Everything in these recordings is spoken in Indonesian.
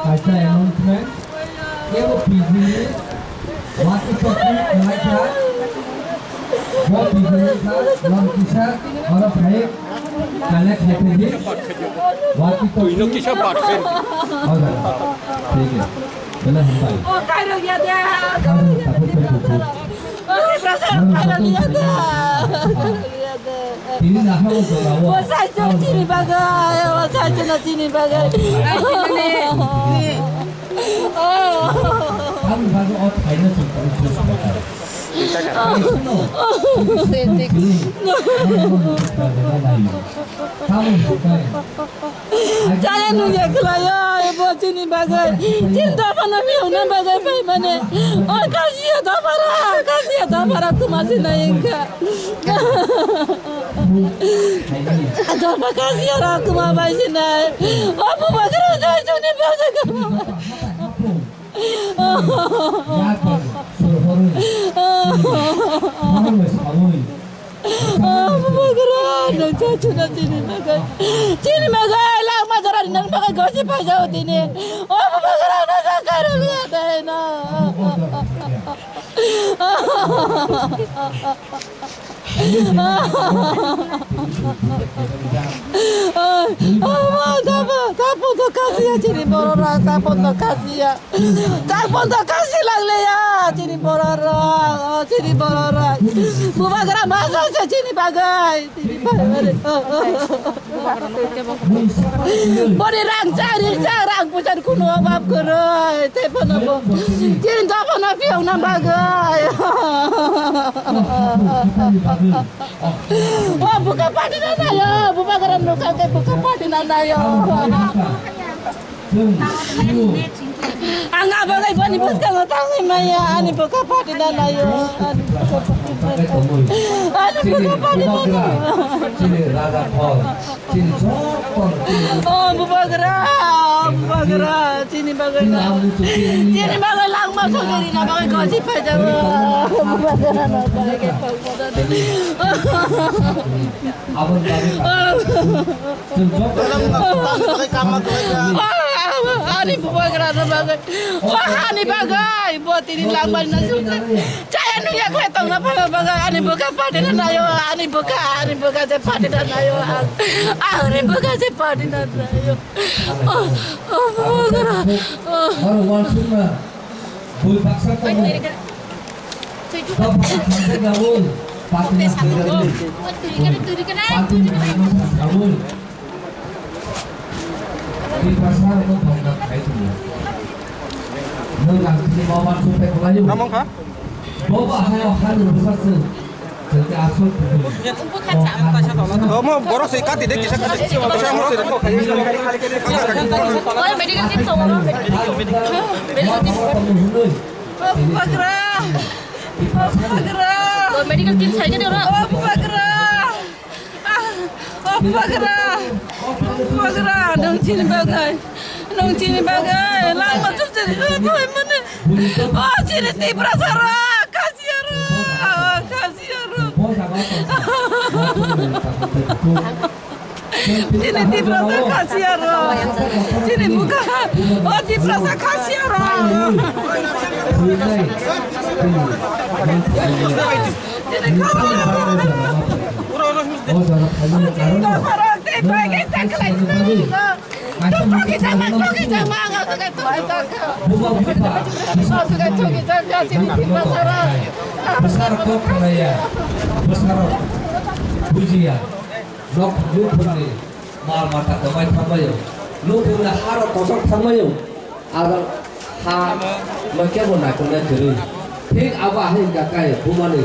Acha announcement. ये वो बिजली वाकी चौकी इलाका वो बिजली का नाम किसा और भाई कनेक्ट होते हैं वाकी तो इनो किसा बात कर ठीक है चलो हम भाई ओ काय रो गया था काय रो लिया था ini dah mau jalan वो साइज चीनी बगाए वो साइज ना चीनी बगाए हम बाजू और फाइनल चलता है जो समझता है Jangan nunggu kelaya, ibu sini bagai. Cinta mana biar bagai bayi mana. Oh kasih ada para tu masih naik. Ada apa kasih orang tu masih naik. Apa bagai saya cuma bagai kamu. Nang cacu na sini magai lang majaran nang magai gosip aja utini. Oh magai na sakar lihat na. Tapon to kasih ya cini borora, tapon to kasih lang ya cini borora, cini borora. Bumagara masuk sa cini bagai, cini bagai. Bodi rang cari carang pucat kuno bab kuno, telepon apa? Cini tapon apa yang nam bagai. Oh buka padinan ayo, bumagara nuka ke buka padinan ayo. Angga bagai bani bos kang tangi maya ani buka padinan ayo. Ani buka padinan. sini raga Paul sini sokong Oh bumagara sini bagai sini bagai lang masuk diri na bagai gosip aja. Bumagara na bagai pagmodan. abang Ani bumagara na bagai. Wah ani bagai buat ini lamban na suka. Caya nu ya kue tong na bagai ani buka padinan ayo ani buka se padinan ayo. Ani buka se padinan ayo. Oh bumagara. baru walsuma bui paksa tuh kau paksa gaul patina berani patina gaul di pasar tuh banyak kayak itu nggak sini mau masuk ke Melayu ngomong kah bawa hayo halu besar tuh jadi asal mau boros sih kan tidak bisa kasih bisa boros Oh medical team tuh ngomong medical team. Oh bumagara. Oh medical team saja deh orang. Oh bumagara. Oh bumagara. Nong cini bagai. Lang masuk jadi apa mana? Oh cini tibra sara. Kasiaro. Cini tibra sara kasiaro. Cini buka. Oh tibra sara kasiaro. Cini besar kok ya besar pujian nok lupuni mal mata damai tamayo lupuna haro kosok tamayo agar ha makemona kuna jeri ঠিক আবা হে গাকায় বুমানে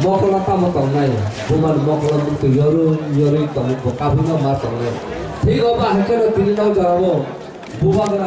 মকলা তামো তংনাই বুমান মকলা মুতু yori tamu bokabuno ma tongne ঠিক আবা হে কেন তিনি নাও জারাবো বুবাগরা